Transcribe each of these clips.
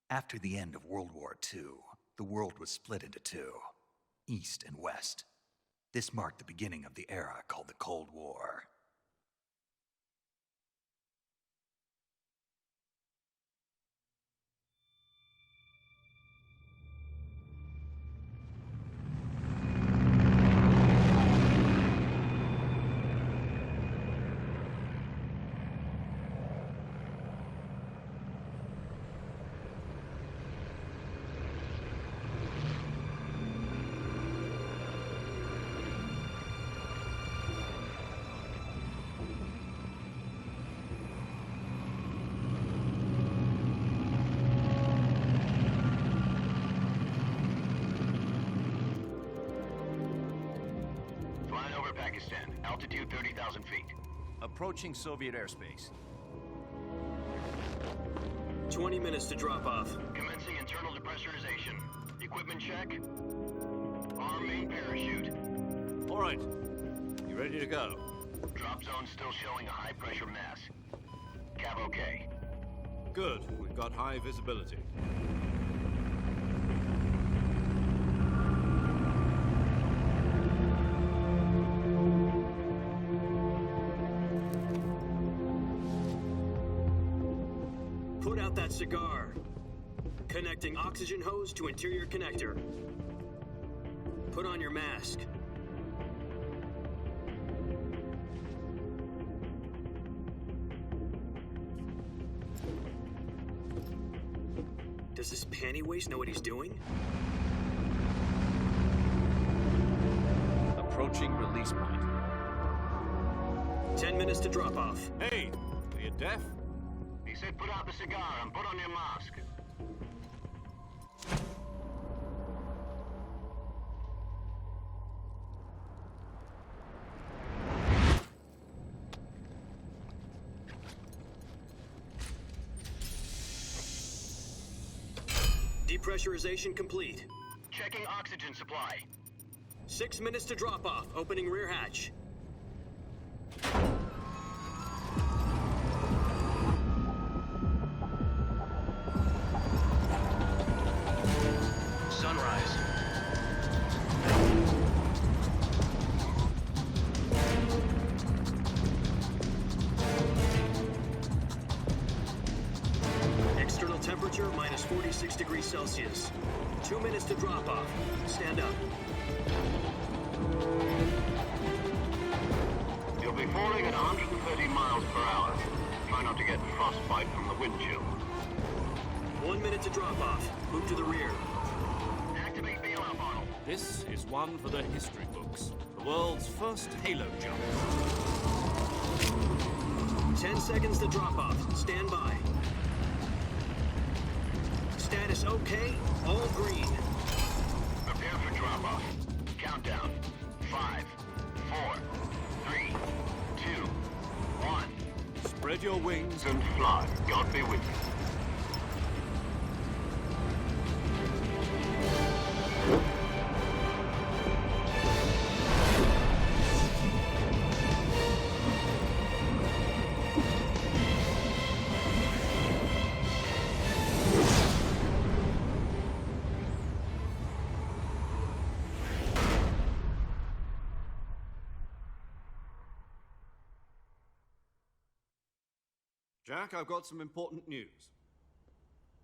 After the end of World War II, the world was split into two, East and West. This marked the beginning of the era called the Cold War. Altitude 30,000 feet. Approaching Soviet airspace. 20 minutes to drop off. Commencing internal depressurization. Equipment check. Arm main parachute. All right. You ready to go? Drop zone still showing a high pressure mass. Cav okay. Good. We've got high visibility. Put out that cigar. Connecting oxygen hose to interior connector. Put on your mask. Does this panty waste know what he's doing? Approaching release point. 10 minutes to drop off. Hey, are you deaf? He said put out the cigar and put on your mask. Depressurization complete. Checking oxygen supply. 6 minutes to drop off. Opening rear hatch. Sunrise. External temperature minus 46 degrees Celsius. 2 minutes to drop off. Stand up. You'll be falling at 130 miles per hour. Try not to get frostbite from the wind chill. 1 minute to drop off. Move to the rear. Activate bailout bottle. This is one for the history books. The world's first halo jump. 10 seconds to drop off. Stand by. Status okay. All green. Prepare for drop-off. Countdown. 5, 4, 3, 2, 1. Spread your wings And fly. God be with you. Jack, I've got some important news.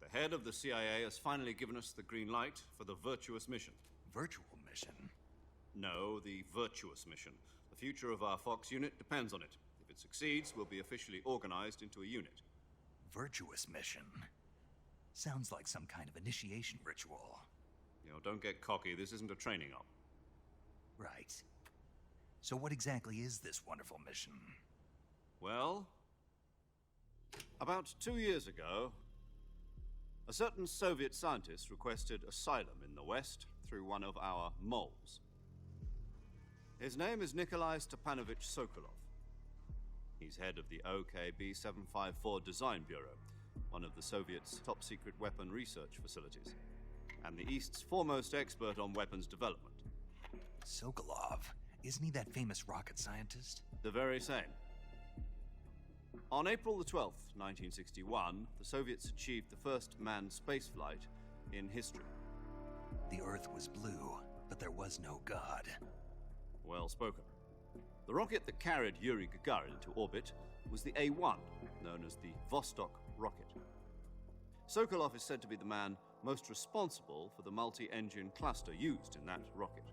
The head of the CIA has finally given us the green light for the Virtuous mission. Virtual mission? No, the Virtuous mission. The future of our Fox unit depends on it. If it succeeds, we'll be officially organized into a unit. Virtuous mission? Sounds like some kind of initiation ritual. You know, don't get cocky. This isn't a training op. Right. So what exactly is this wonderful mission? Well, about 2 years ago, a certain Soviet scientist requested asylum in the West through one of our moles. His name is Nikolai Stepanovich Sokolov. He's head of the OKB-754 Design Bureau, one of the Soviets' top-secret weapon research facilities, and the East's foremost expert on weapons development. Sokolov? Isn't he that famous rocket scientist? The very same. On April the 12th, 1961, the Soviets achieved the first manned spaceflight in history. The Earth was blue, but there was no God. Well spoken. The rocket that carried Yuri Gagarin into orbit was the A-1, known as the Vostok rocket. Sokolov is said to be the man most responsible for the multi-engine cluster used in that rocket.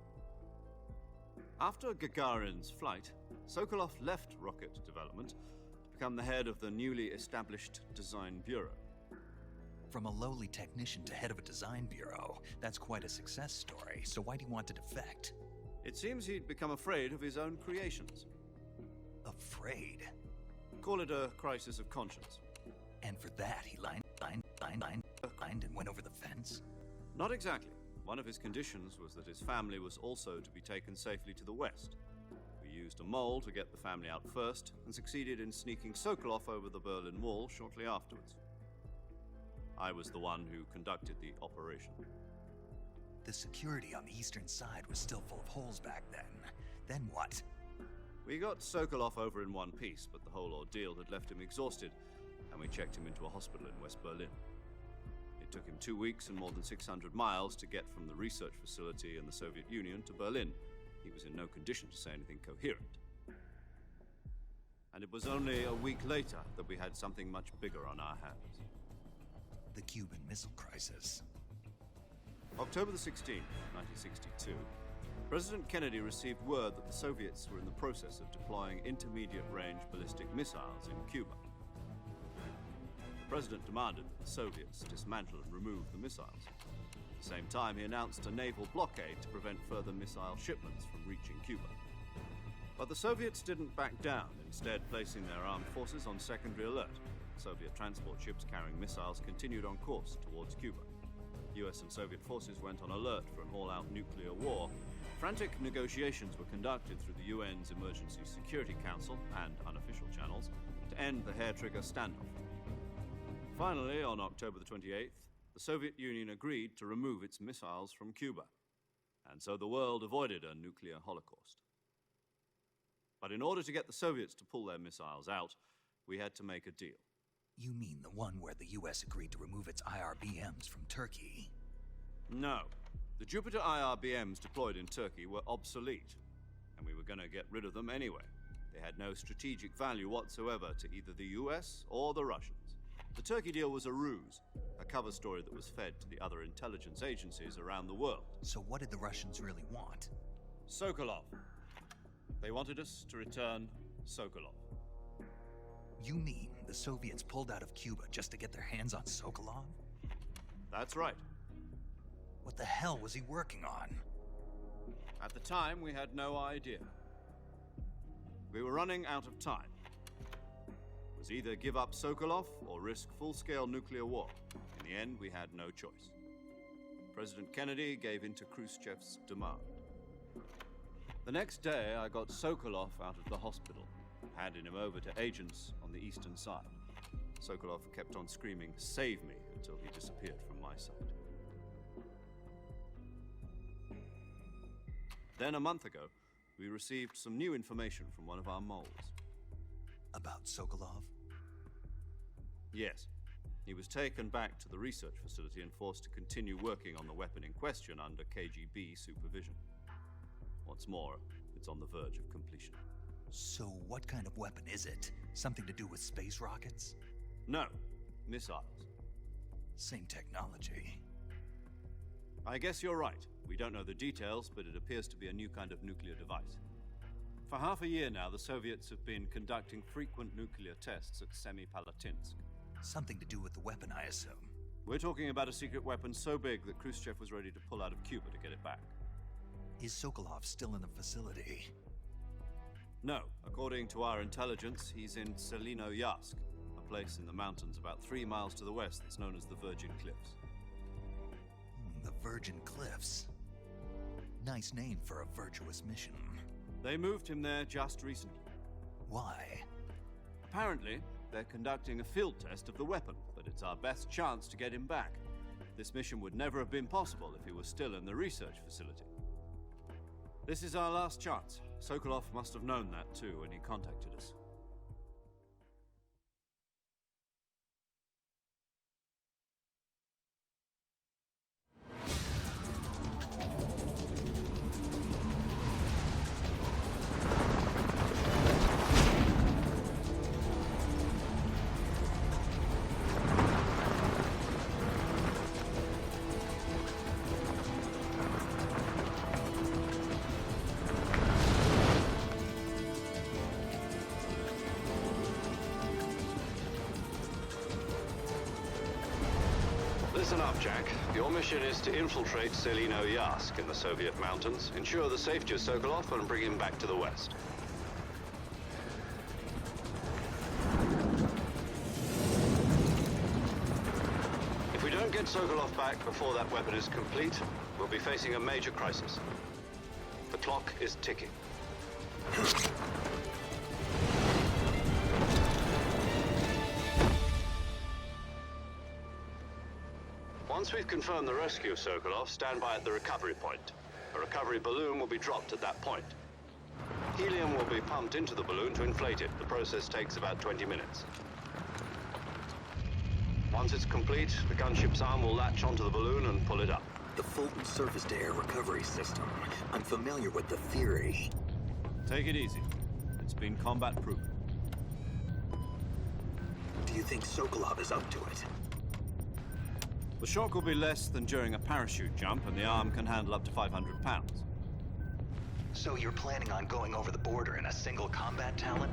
After Gagarin's flight, Sokolov left rocket development to become the head of the newly established Design Bureau. From a lowly technician to head of a design bureau, that's quite a success story, so why'd he want to defect? It seems he'd become afraid of his own creations. Afraid? Call it a crisis of conscience. And for that, he lined and went over the fence? Not exactly. One of his conditions was that his family was also to be taken safely to the west. We used a mole to get the family out first, and succeeded in sneaking Sokolov over the Berlin Wall shortly afterwards. I was the one who conducted the operation. The security on the eastern side was still full of holes back then. Then what? We got Sokolov over in one piece, but the whole ordeal had left him exhausted, and we checked him into a hospital in West Berlin. It took him 2 weeks and more than 600 miles to get from the research facility in the Soviet Union to Berlin. He was in no condition to say anything coherent. And it was only a week later that we had something much bigger on our hands. The Cuban Missile Crisis. October the 16th, 1962, President Kennedy received word that the Soviets were in the process of deploying intermediate-range ballistic missiles in Cuba. The President demanded that the Soviets dismantle and remove the missiles. At the same time, he announced a naval blockade to prevent further missile shipments from reaching Cuba. But the Soviets didn't back down, instead placing their armed forces on secondary alert. Soviet transport ships carrying missiles continued on course towards Cuba. US and Soviet forces went on alert for an all-out nuclear war. Frantic negotiations were conducted through the UN's Emergency Security Council and unofficial channels to end the hair-trigger standoff. Finally, on October the 28th, the Soviet Union agreed to remove its missiles from Cuba, and so the world avoided a nuclear holocaust. But in order to get the Soviets to pull their missiles out, we had to make a deal. You mean the one where the US agreed to remove its IRBMs from Turkey? No. The Jupiter IRBMs deployed in Turkey were obsolete, and we were going to get rid of them anyway. They had no strategic value whatsoever to either the US or the Russians. The Turkey deal was a ruse, a cover story that was fed to the other intelligence agencies around the world. So what did the Russians really want? Sokolov. They wanted us to return Sokolov. You mean the Soviets pulled out of Cuba just to get their hands on Sokolov? That's right. What the hell was he working on? At the time, we had no idea. We were running out of time. It was either give up Sokolov or risk full-scale nuclear war. In the end, we had no choice. President Kennedy gave in to Khrushchev's demand. The next day, I got Sokolov out of the hospital, handing him over to agents on the eastern side. Sokolov kept on screaming, "Save me," until he disappeared from my sight. Then a month ago, we received some new information from one of our moles. About Sokolov? Yes. He was taken back to the research facility and forced to continue working on the weapon in question under KGB supervision. What's more, it's on the verge of completion. So what kind of weapon is it? Something to do with space rockets? No, missiles. Same technology. I guess you're right. We don't know the details, but it appears to be a new kind of nuclear device. For half a year now, the Soviets have been conducting frequent nuclear tests at Semipalatinsk. Something to do with the weapon, I assume. We're talking about a secret weapon so big that Khrushchev was ready to pull out of Cuba to get it back. Is Sokolov still in the facility? No. According to our intelligence, he's in Selinoyarsk, a place in the mountains about 3 miles to the west that's known as the Virgin Cliffs. The Virgin Cliffs. Nice name for a virtuous mission. They moved him there just recently. Why? Apparently, they're conducting a field test of the weapon, but it's our best chance to get him back. This mission would never have been possible if he was still in the research facility. This is our last chance. Sokolov must have known that too when he contacted us. Listen up, Jack. Your mission is to infiltrate Selino Yask in the Soviet mountains, ensure the safety of Sokolov, and bring him back to the West. If we don't get Sokolov back before that weapon is complete, we'll be facing a major crisis. The clock is ticking. Once we've confirmed the rescue of Sokolov, stand by at the recovery point. A recovery balloon will be dropped at that point. Helium will be pumped into the balloon to inflate it. The process takes about 20 minutes. Once it's complete, the gunship's arm will latch onto the balloon and pull it up. The Fulton surface-to-air recovery system. I'm familiar with the theory. Take it easy. It's been combat-proven. Do you think Sokolov is up to it? The shock will be less than during a parachute jump, and the arm can handle up to 500 pounds. So you're planning on going over the border in a single combat Talon?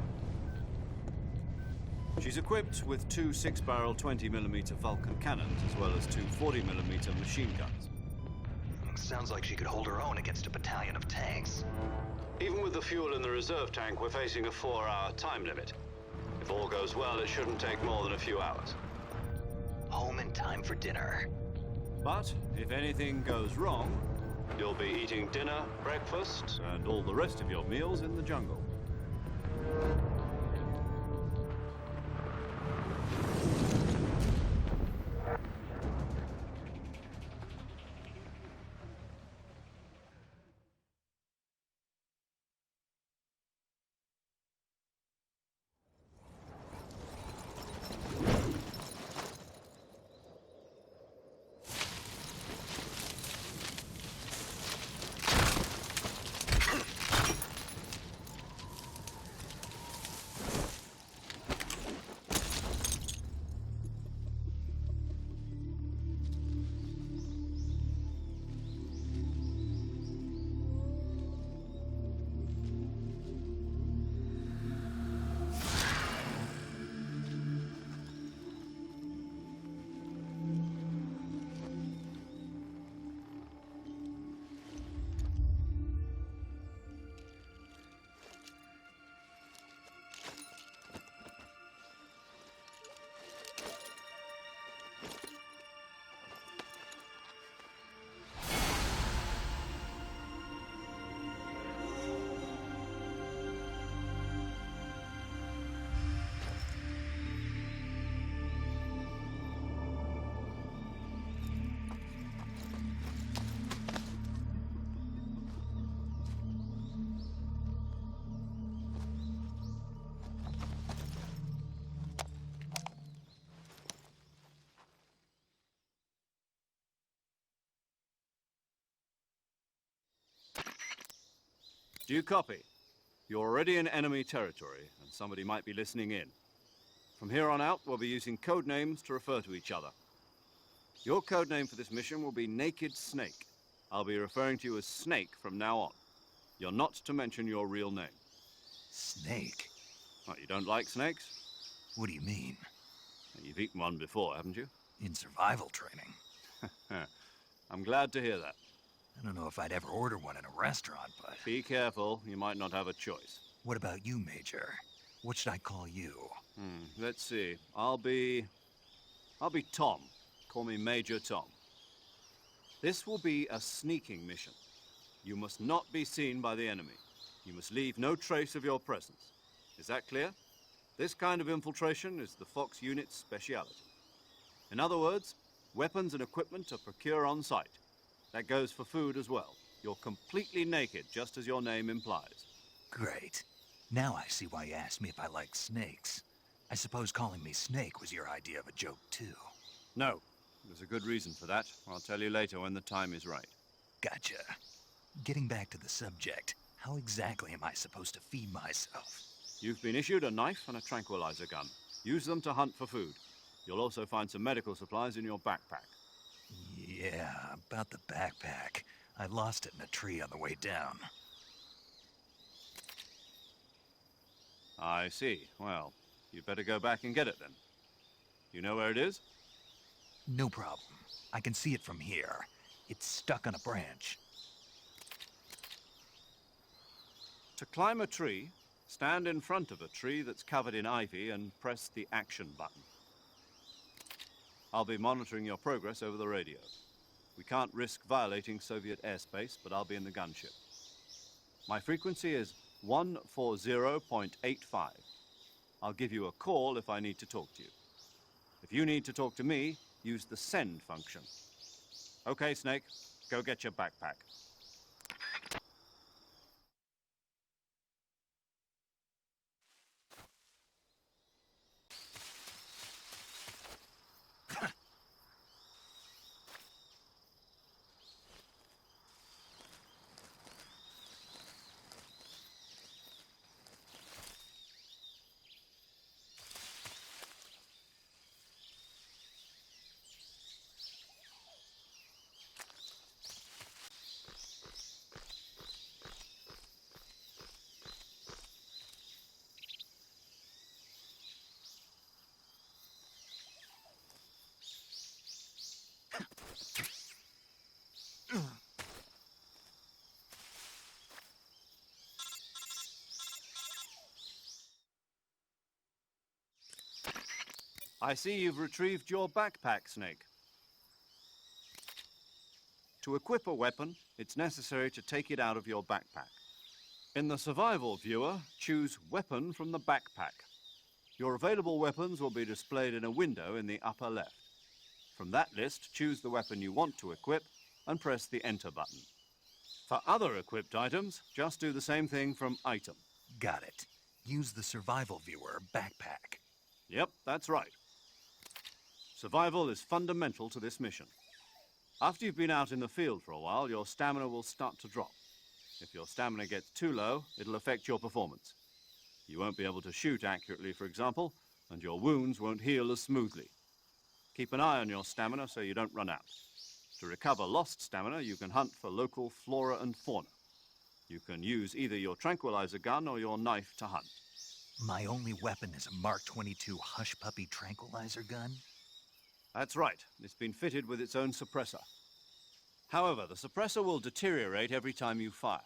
She's equipped with two 6-barrel 20mm Vulcan cannons, as well as two 40mm machine guns. Sounds like she could hold her own against a battalion of tanks. Even with the fuel in the reserve tank, we're facing a 4-hour time limit. If all goes well, it shouldn't take more than a few hours. Home in time for dinner. But if anything goes wrong, You'll be eating dinner, breakfast, and all the rest of your meals in the jungle. Do you copy? You're already in enemy territory, and somebody might be listening in. From here on out, we'll be using code names to refer to each other. Your code name for this mission will be Naked Snake. I'll be referring to you as Snake from now on. You're not to mention your real name. Snake? What, you don't like snakes? What do you mean? You've eaten one before, haven't you? In survival training. I'm glad to hear that. I don't know if I'd ever order one in a restaurant, but... Be careful, you might not have a choice. What about you, Major? What should I call you? Let's see. I'll be Tom. Call me Major Tom. This will be a sneaking mission. You must not be seen by the enemy. You must leave no trace of your presence. Is that clear? This kind of infiltration is the Fox unit's speciality. In other words, weapons and equipment are procured on site. That goes for food as well. You're completely naked, just as your name implies. Great. Now I see why you asked me if I like snakes. I suppose calling me Snake was your idea of a joke, too. No. There's a good reason for that. I'll tell you later when the time is right. Gotcha. Getting back to the subject, how exactly am I supposed to feed myself? You've been issued a knife and a tranquilizer gun. Use them to hunt for food. You'll also find some medical supplies in your backpack. Yeah, about the backpack. I lost it in a tree on the way down. I see. Well, you'd better go back and get it then. You know where it is? No problem. I can see it from here. It's stuck on a branch. To climb a tree, stand in front of a tree that's covered in ivy and press the action button. I'll be monitoring your progress over the radio. We can't risk violating Soviet airspace, but I'll be in the gunship. My frequency is 140.85. I'll give you a call if I need to talk to you. If you need to talk to me, use the send function. Okay, Snake, go get your backpack. I see you've retrieved your backpack, Snake. To equip a weapon, it's necessary to take it out of your backpack. In the survival viewer, choose Weapon from the backpack. Your available weapons will be displayed in a window in the upper left. From that list, choose the weapon you want to equip and press the Enter button. For other equipped items, just do the same thing from Item. Got it. Use the survival viewer backpack. Yep, that's right. Survival is fundamental to this mission. After you've been out in the field for a while, your stamina will start to drop. If your stamina gets too low, it'll affect your performance. You won't be able to shoot accurately, for example, and your wounds won't heal as smoothly. Keep an eye on your stamina so you don't run out. To recover lost stamina, you can hunt for local flora and fauna. You can use either your tranquilizer gun or your knife to hunt. My only weapon is a Mark 22 Hush Puppy tranquilizer gun? That's right. It's been fitted with its own suppressor. However, the suppressor will deteriorate every time you fire.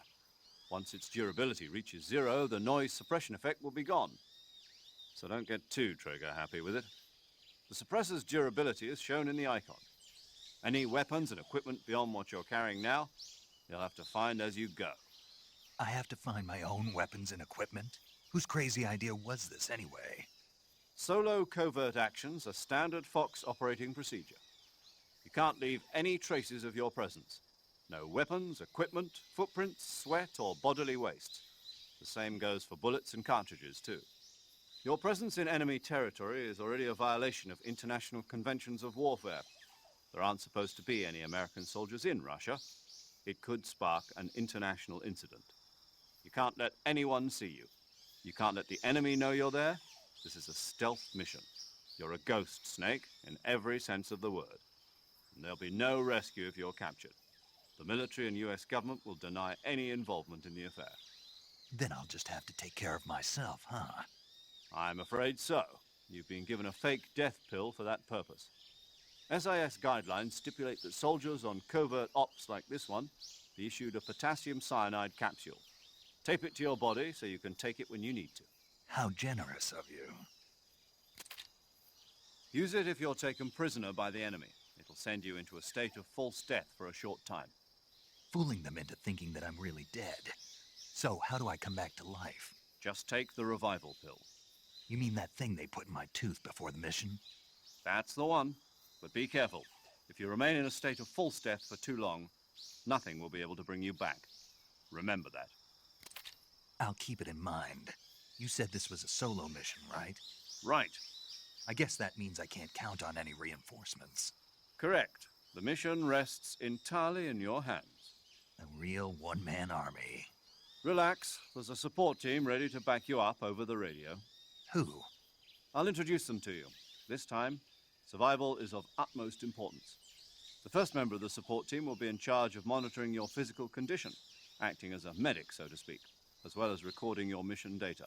Once its durability reaches 0, the noise suppression effect will be gone. So don't get too trigger-happy with it. The suppressor's durability is shown in the icon. Any weapons and equipment beyond what you're carrying now, you'll have to find as you go. I have to find my own weapons and equipment? Whose crazy idea was this anyway? Solo covert actions are standard Fox operating procedure. You can't leave any traces of your presence. No weapons, equipment, footprints, sweat, or bodily waste. The same goes for bullets and cartridges, too. Your presence in enemy territory is already a violation of international conventions of warfare. There aren't supposed to be any American soldiers in Russia. It could spark an international incident. You can't let anyone see you. You can't let the enemy know you're there. This is a stealth mission. You're a ghost, Snake, in every sense of the word. And there'll be no rescue if you're captured. The military and US government will deny any involvement in the affair. Then I'll just have to take care of myself, huh? I'm afraid so. You've been given a fake death pill for that purpose. SIS guidelines stipulate that soldiers on covert ops like this one be issued a potassium cyanide capsule. Tape it to your body so you can take it when you need to. How generous of you. Use it if you're taken prisoner by the enemy. It'll send you into a state of false death for a short time. Fooling them into thinking that I'm really dead. So, how do I come back to life? Just take the revival pill. You mean that thing they put in my tooth before the mission? That's the one. But be careful. If you remain in a state of false death for too long, nothing will be able to bring you back. Remember that. I'll keep it in mind. You said this was a solo mission, right? Right. I guess that means I can't count on any reinforcements. Correct. The mission rests entirely in your hands. A real one-man army. Relax. There's a support team ready to back you up over the radio. Who? I'll introduce them to you. This time, survival is of utmost importance. The first member of the support team will be in charge of monitoring your physical condition, acting as a medic, so to speak, as well as recording your mission data.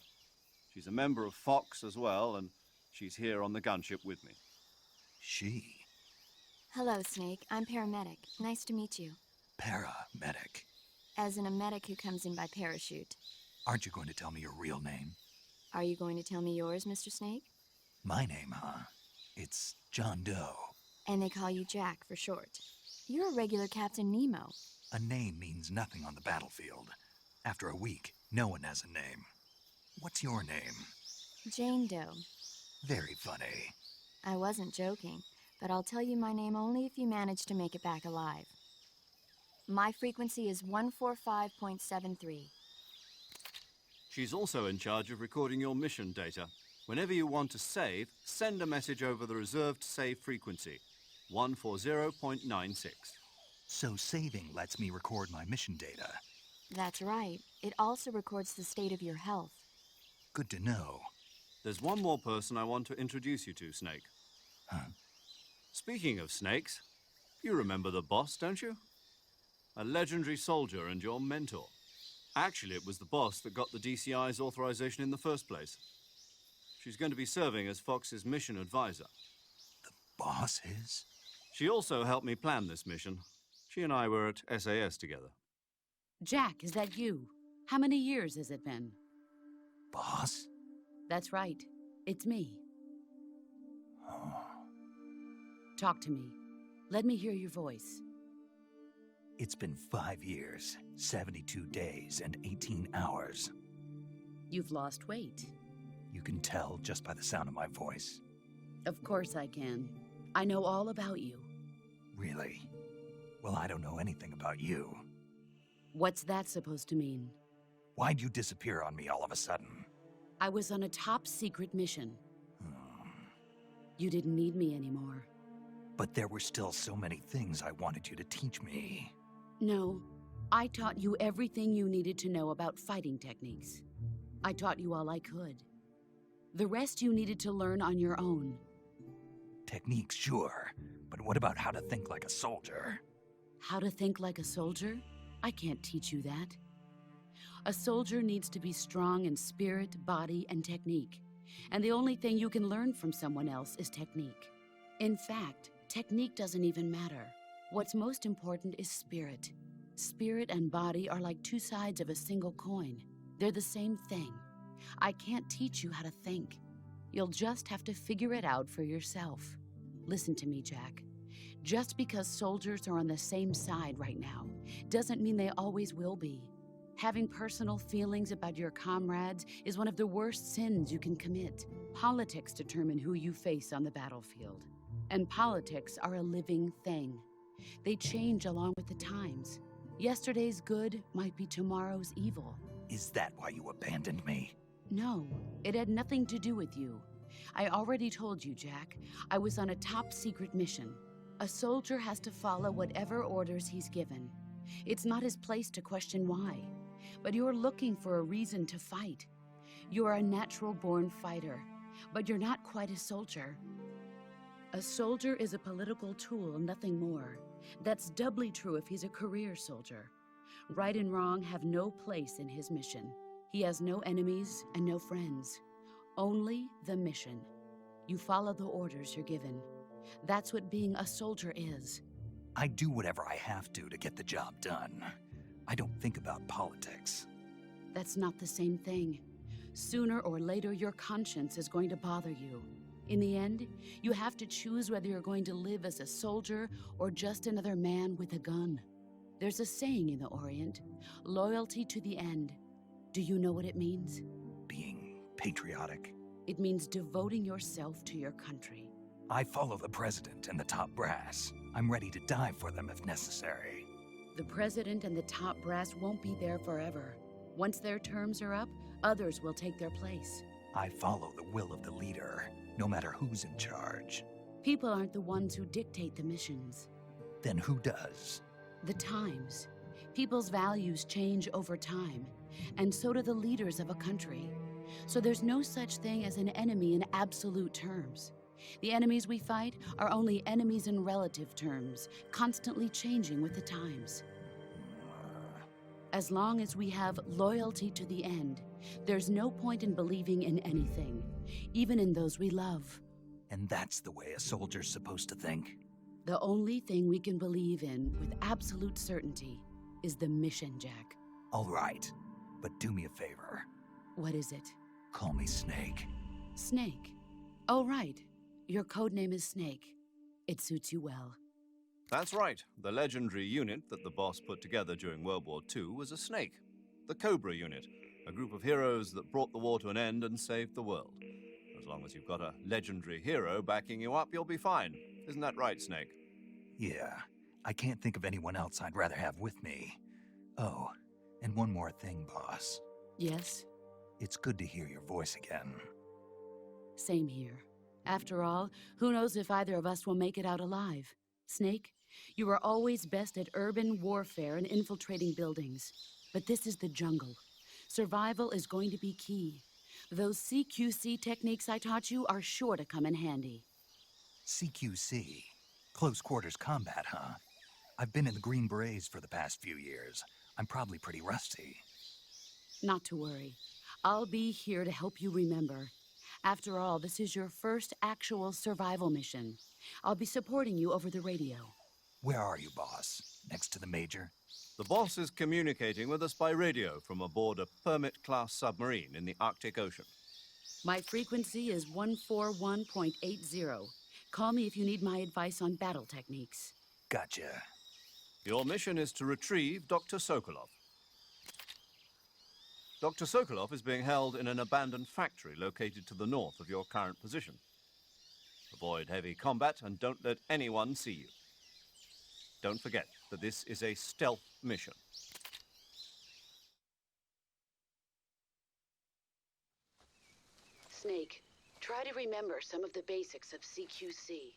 She's a member of Fox as well, and she's here on the gunship with me. She? Hello, Snake. I'm paramedic. Nice to meet you. Paramedic. As in a medic who comes in by parachute. Aren't you going to tell me your real name? Are you going to tell me yours, Mr. Snake? My name, huh? It's John Doe. And they call you Jack for short. You're a regular Captain Nemo. A name means nothing on the battlefield. After a week, no one has a name. What's your name? Jane Doe. Very funny. I wasn't joking, but I'll tell you my name only if you manage to make it back alive. My frequency is 145.73. She's also in charge of recording your mission data. Whenever you want to save, send a message over the reserved save frequency, 140.96. So saving lets me record my mission data. That's right. It also records the state of your health. Good to know. There's one more person I want to introduce you to, Snake. Huh? Speaking of snakes, you remember the boss, don't you? A legendary soldier and your mentor. Actually, it was the boss that got the DCI's authorization in the first place. She's going to be serving as Fox's mission advisor. The boss is? She also helped me plan this mission. She and I were at SAS together. Jack, is that you? How many years has it been? Boss? That's right. It's me. Oh. Talk to me. Let me hear your voice. It's been 5 years, 72 days, and 18 hours. You've lost weight. You can tell just by the sound of my voice. Of course I can. I know all about you. Really? Well, I don't know anything about you. What's that supposed to mean? Why'd you disappear on me all of a sudden? I was on a top-secret mission. You didn't need me anymore. But there were still so many things I wanted you to teach me. No, I taught you everything you needed to know about fighting techniques. I taught you all I could. The rest you needed to learn on your own. Techniques, sure. But what about how to think like a soldier? How to think like a soldier? I can't teach you that. A soldier needs to be strong in spirit, body, and technique. And the only thing you can learn from someone else is technique. In fact, technique doesn't even matter. What's most important is spirit. Spirit and body are like two sides of a single coin. They're the same thing. I can't teach you how to think. You'll just have to figure it out for yourself. Listen to me, Jack. Just because soldiers are on the same side right now doesn't mean they always will be. Having personal feelings about your comrades is one of the worst sins you can commit. Politics determine who you face on the battlefield. And politics are a living thing. They change along with the times. Yesterday's good might be tomorrow's evil. Is that why you abandoned me? No, it had nothing to do with you. I already told you, Jack. I was on a top-secret mission. A soldier has to follow whatever orders he's given. It's not his place to question why. But you're looking for a reason to fight. You're a natural-born fighter, but you're not quite a soldier. A soldier is a political tool, nothing more. That's doubly true if he's a career soldier. Right and wrong have no place in his mission. He has no enemies and no friends. Only the mission. You follow the orders you're given. That's what being a soldier is. I do whatever I have to get the job done. I don't think about politics. That's not the same thing. Sooner or later, your conscience is going to bother you. In the end, you have to choose whether you're going to live as a soldier or just another man with a gun. There's a saying in the Orient, loyalty to the end. Do you know what it means? Being patriotic. It means devoting yourself to your country. I follow the president and the top brass. I'm ready to die for them if necessary. The president and the top brass won't be there forever. Once their terms are up, others will take their place. I follow the will of the leader, no matter who's in charge. People aren't the ones who dictate the missions. Then who does? The times. People's values change over time, and so do the leaders of a country. So there's no such thing as an enemy in absolute terms. The enemies we fight are only enemies in relative terms, constantly changing with the times. As long as we have loyalty to the end, there's no point in believing in anything, even in those we love. And that's the way a soldier's supposed to think? The only thing we can believe in with absolute certainty is the mission, Jack. All right, but do me a favor. What is it? Call me Snake. Snake. Oh, right. Your code name is Snake. It suits you well. That's right. The legendary unit that the boss put together during World War II was a snake. The Cobra unit, a group of heroes that brought the war to an end and saved the world. As long as you've got a legendary hero backing you up, you'll be fine. Isn't that right, Snake? Yeah, I can't think of anyone else I'd rather have with me. Oh, and one more thing, boss. Yes? It's good to hear your voice again. Same here. After all, who knows if either of us will make it out alive? Snake, you are always best at urban warfare and infiltrating buildings. But this is the jungle. Survival is going to be key. Those CQC techniques I taught you are sure to come in handy. CQC? Close quarters combat, huh? I've been in the Green Berets for the past few years. I'm probably pretty rusty. Not to worry. I'll be here to help you remember. After all, this is your first actual survival mission. I'll be supporting you over the radio. Where are you, boss? Next to the Major? The boss is communicating with us by radio from aboard a Permit-class submarine in the Arctic Ocean. My frequency is 141.80. Call me if you need my advice on battle techniques. Gotcha. Your mission is to retrieve Dr. Sokolov. Dr. Sokolov is being held in an abandoned factory located to the north of your current position. Avoid heavy combat and don't let anyone see you. Don't forget that this is a stealth mission. Snake, try to remember some of the basics of CQC.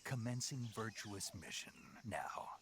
Commencing virtuous mission now.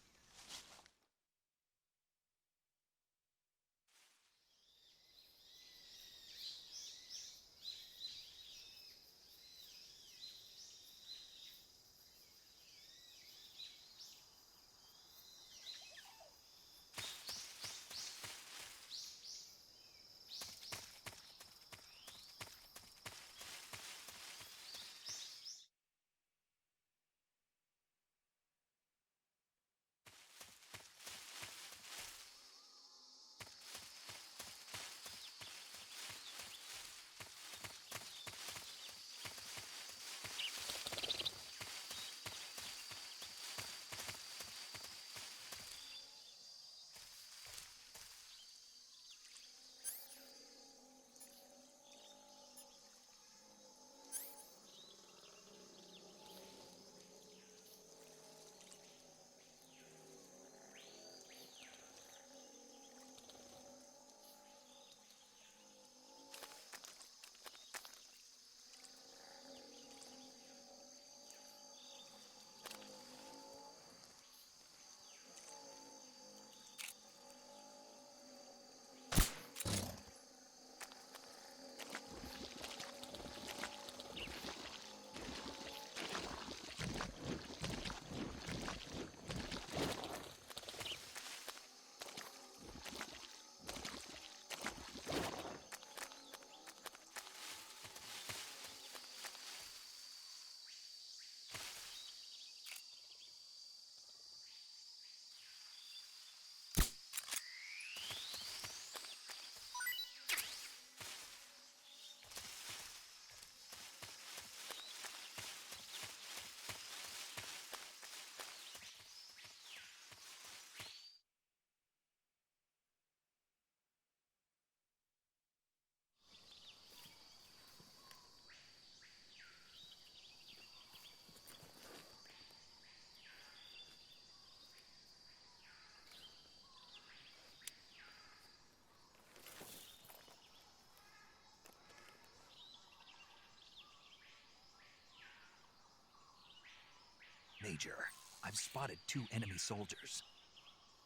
Major, I've spotted 2 enemy soldiers.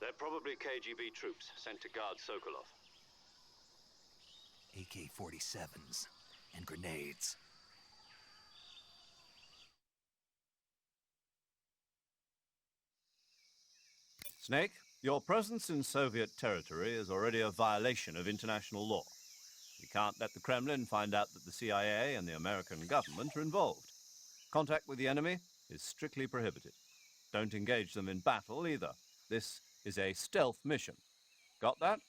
They're probably KGB troops sent to guard Sokolov. AK-47s and grenades. Snake, your presence in Soviet territory is already a violation of international law. We can't let the Kremlin find out that the CIA and the American government are involved. Contact with the enemy is strictly prohibited. Don't engage them in battle either. This is a stealth mission. Got that?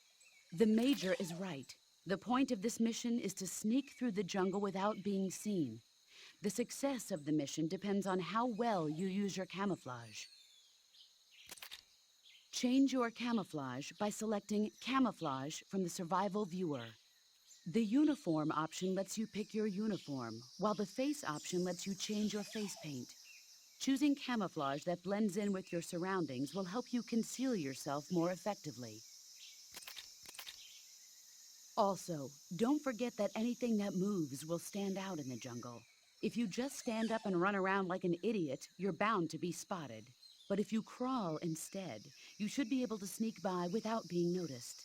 The Major is right. The point of this mission is to sneak through the jungle without being seen. The success of the mission depends on how well you use your camouflage. Change your camouflage by selecting Camouflage from the Survival Viewer. The Uniform option lets you pick your uniform, while the Face option lets you change your face paint. Choosing camouflage that blends in with your surroundings will help you conceal yourself more effectively. Also, don't forget that anything that moves will stand out in the jungle. If you just stand up and run around like an idiot, you're bound to be spotted. But if you crawl instead, you should be able to sneak by without being noticed.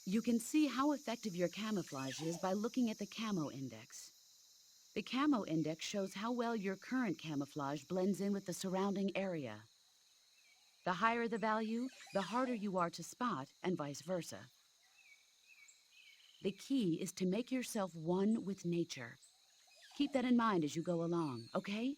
You can see how effective your camouflage is by looking at the Camo Index. The Camo Index shows how well your current camouflage blends in with the surrounding area. The higher the value, the harder you are to spot, and vice versa. The key is to make yourself one with nature. Keep that in mind as you go along, okay?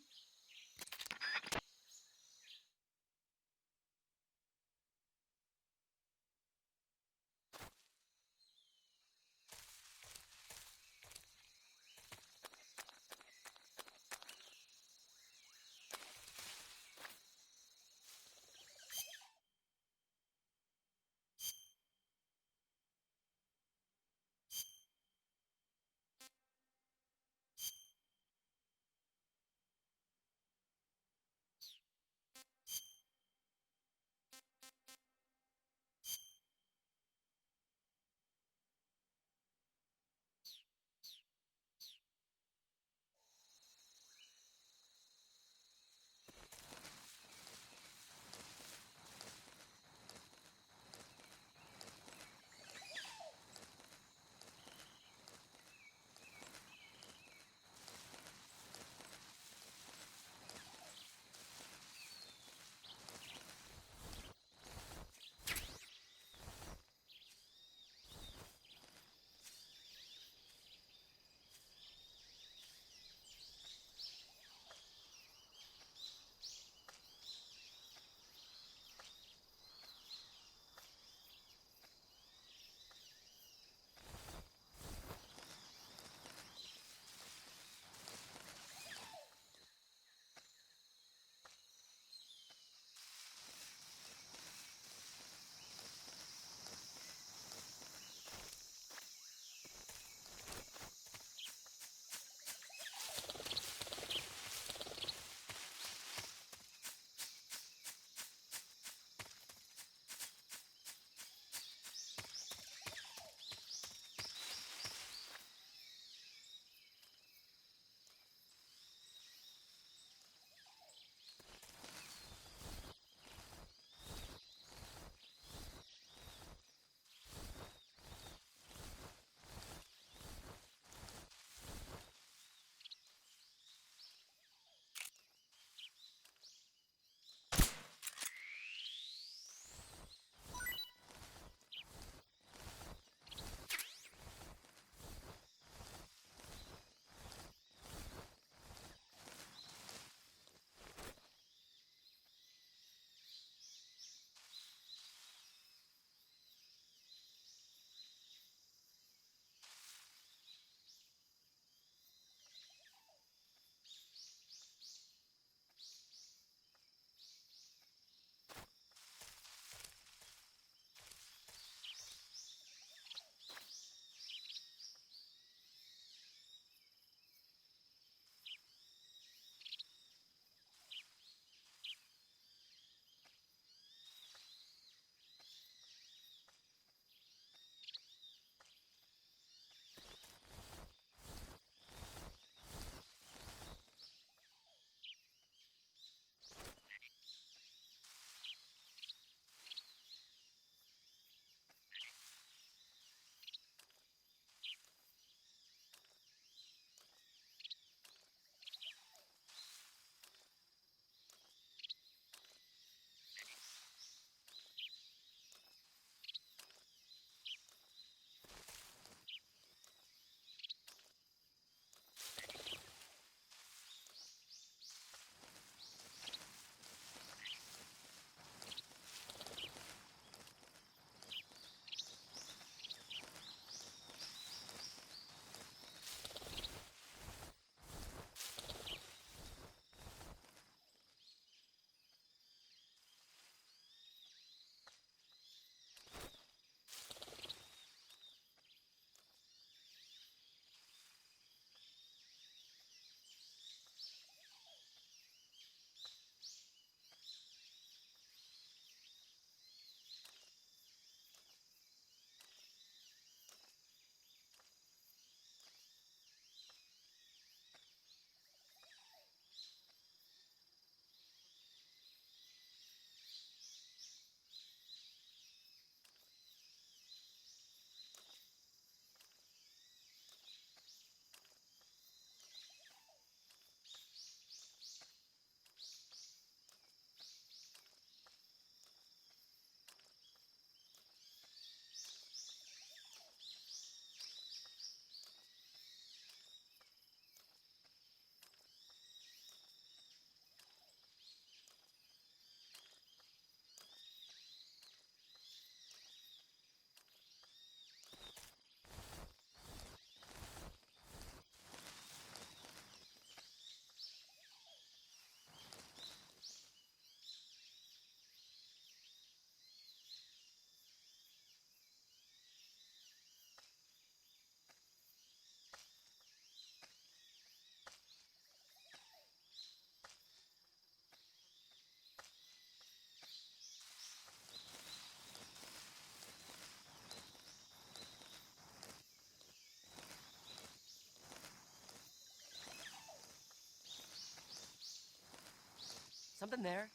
Something there?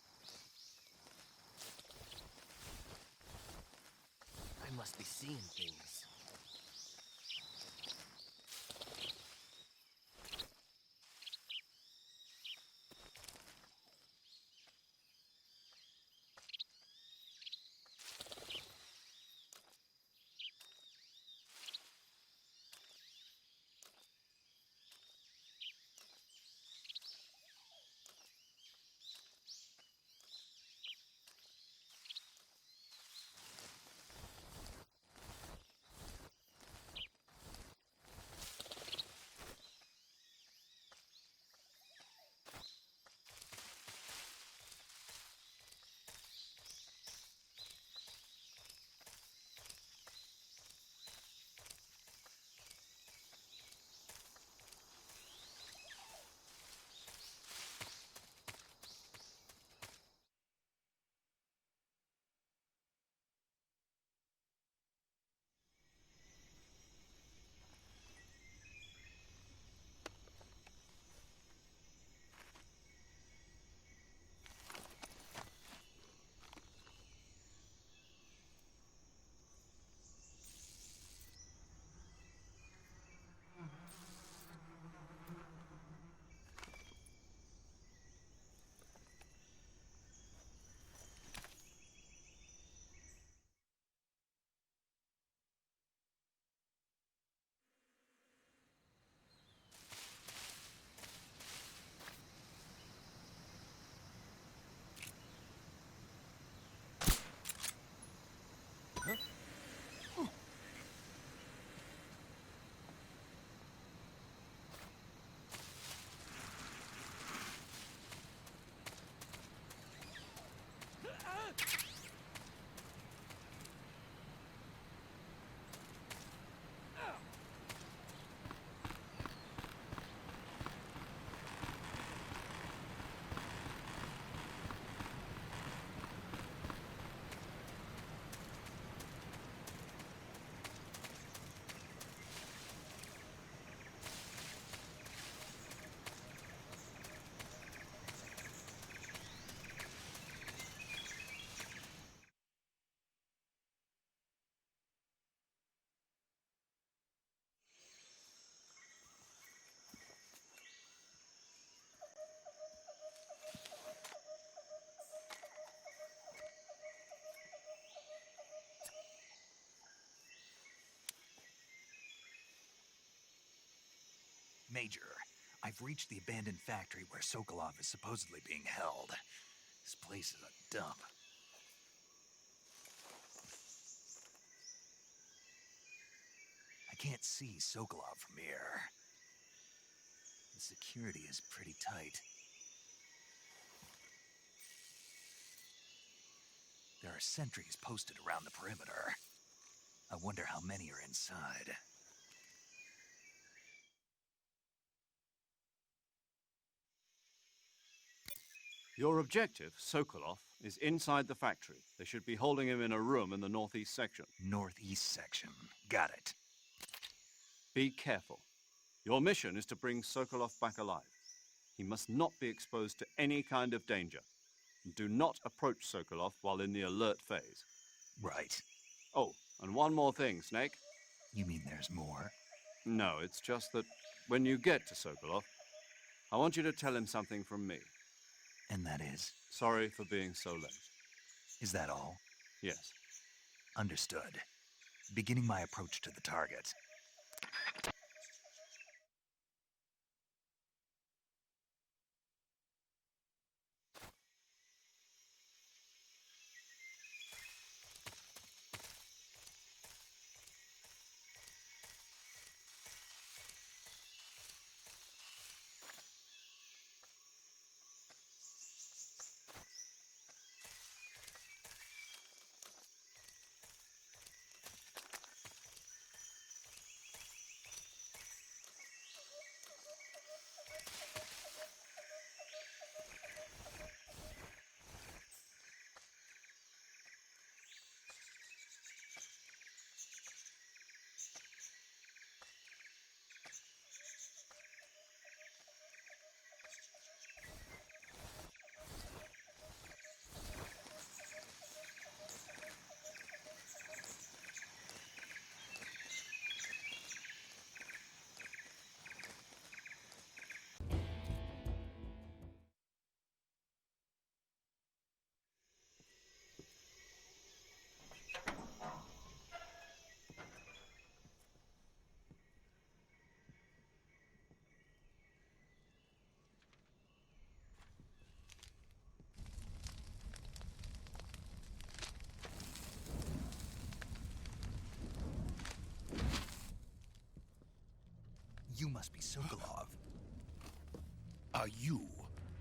I must be seeing things. Major, I've reached the abandoned factory where Sokolov is supposedly being held. This place is a dump. I can't see Sokolov from here. The security is pretty tight. There are sentries posted around the perimeter. I wonder how many are inside. Your objective, Sokolov, is inside the factory. They should be holding him in a room in the northeast section. Northeast section. Got it. Be careful. Your mission is to bring Sokolov back alive. He must not be exposed to any kind of danger. Do not approach Sokolov while in the alert phase. Right. Oh, and one more thing, Snake. You mean there's more? No, it's just that when you get to Sokolov, I want you to tell him something from me. And that is? Sorry for being so late. Is that all? Yes. Understood. Beginning my approach to the target. You must be Sokolov. Are you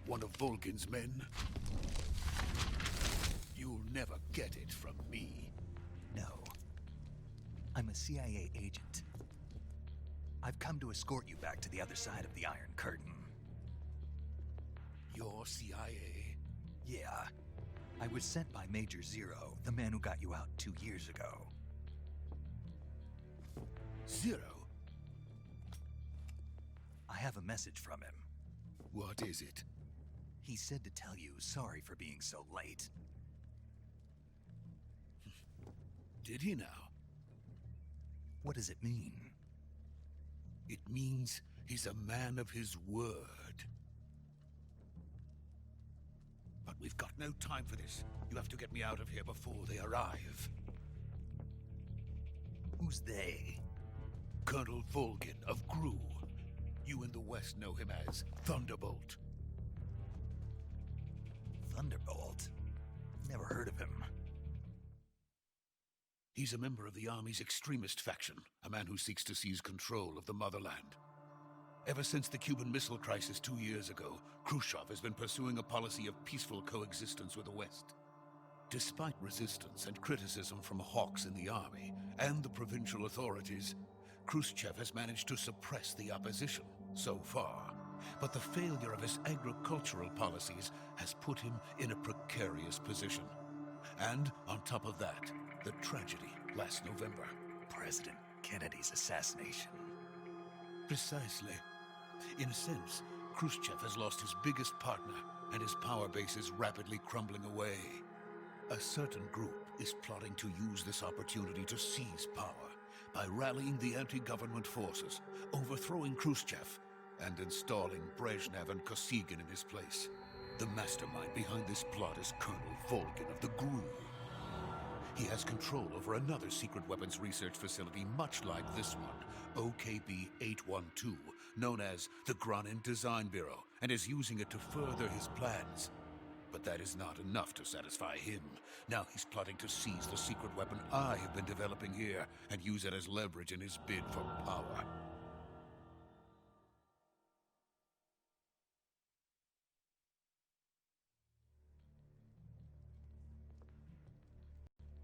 one of Volgin's men? You'll never get it from me. No. I'm a CIA agent. I've come to escort you back to the other side of the Iron Curtain. You're CIA? Yeah. I was sent by Major Zero, the man who got you out 2 years ago. Zero? I have a message from him. What is it? He said to tell you sorry for being so late. Did he now? What does it mean? It means he's a man of his word. But we've got no time for this. You have to get me out of here before they arrive. Who's they? Colonel Volgin of Gru. You in the West know him as Thunderbolt. Thunderbolt? Never heard of him. He's a member of the Army's extremist faction, a man who seeks to seize control of the motherland. Ever since the Cuban Missile Crisis 2 years ago, Khrushchev has been pursuing a policy of peaceful coexistence with the West. Despite resistance and criticism from hawks in the army and the provincial authorities, Khrushchev has managed to suppress the opposition so far. But the failure of his agricultural policies has put him in a precarious position. And on top of that, the tragedy last November. President Kennedy's assassination. Precisely. In a sense, Khrushchev has lost his biggest partner, and his power base is rapidly crumbling away. A certain group is plotting to use this opportunity to seize power by rallying the anti-government forces, overthrowing Khrushchev, and installing Brezhnev and Kosygin in his place. The mastermind behind this plot is Colonel Volgin of the GRU. He has control over another secret weapons research facility much like this one, OKB-812, known as the Granin Design Bureau, and is using it to further his plans. But that is not enough to satisfy him. Now he's plotting to seize the secret weapon I have been developing here and use it as leverage in his bid for power.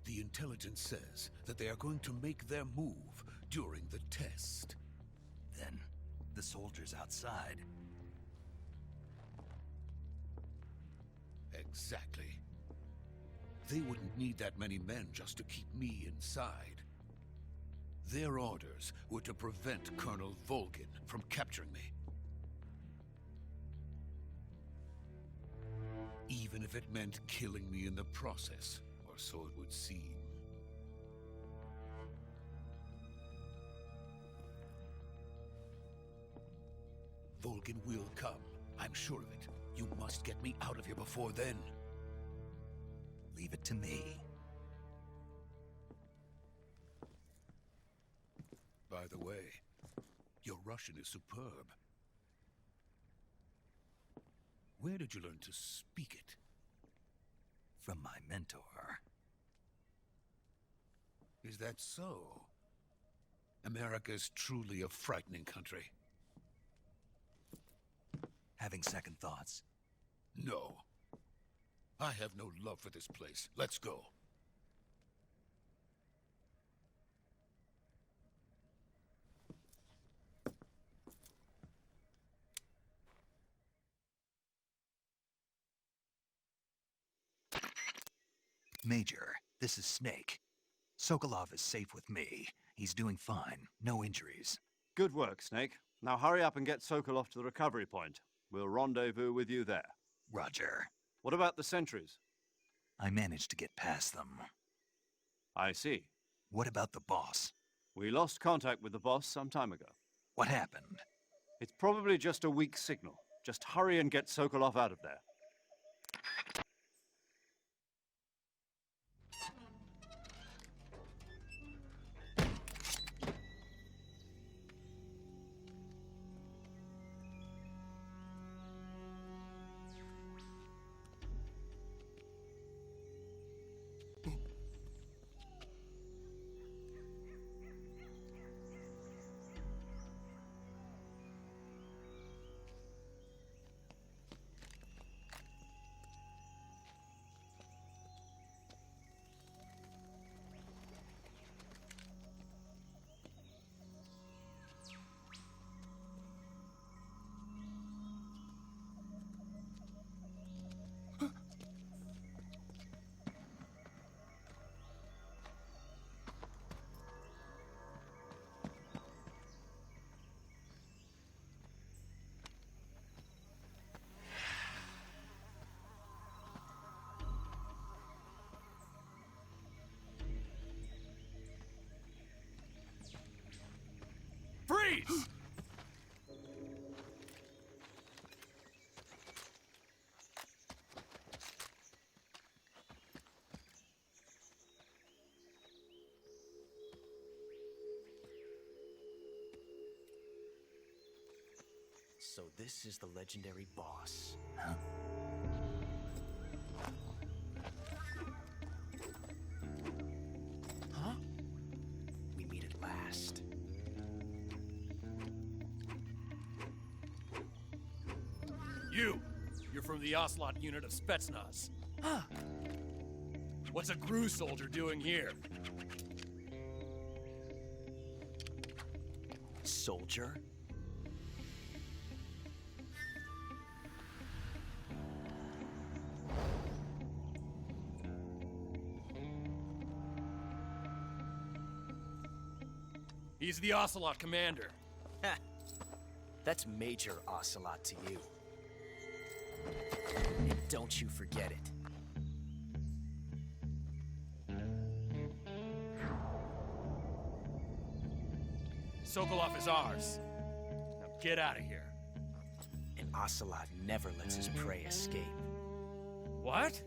The intelligence says that they are going to make their move during the test. Then, the soldiers outside. Exactly. They wouldn't need that many men just to keep me inside. Their orders were to prevent Colonel Volgin from capturing me. Even if it meant killing me in the process, or so it would seem. Volgin will come. I'm sure of it. You must get me out of here before then. Leave it to me. By the way, your Russian is superb. Where did you learn to speak it? From my mentor. Is that so? America's truly a frightening country. Having second thoughts? No. I have no love for this place. Let's go. Major, this is Snake. Sokolov is safe with me. He's doing fine. No injuries. Good work, Snake. Now hurry up and get Sokolov to the recovery point. We'll rendezvous with you there. Roger. What about the sentries? I managed to get past them. I see. What about the boss? We lost contact with the boss some time ago. What happened? It's probably just a weak signal. Just hurry and get Sokolov out of there. So this is the legendary boss. Huh? Huh? We meet at last. You're from the Ocelot unit of Spetsnaz. What's a GRU soldier doing here? Soldier? He's the Ocelot commander. Ha! That's Major Ocelot to you. And don't you forget it. Sokolov is ours. Now get out of here. And Ocelot never lets his prey escape. What?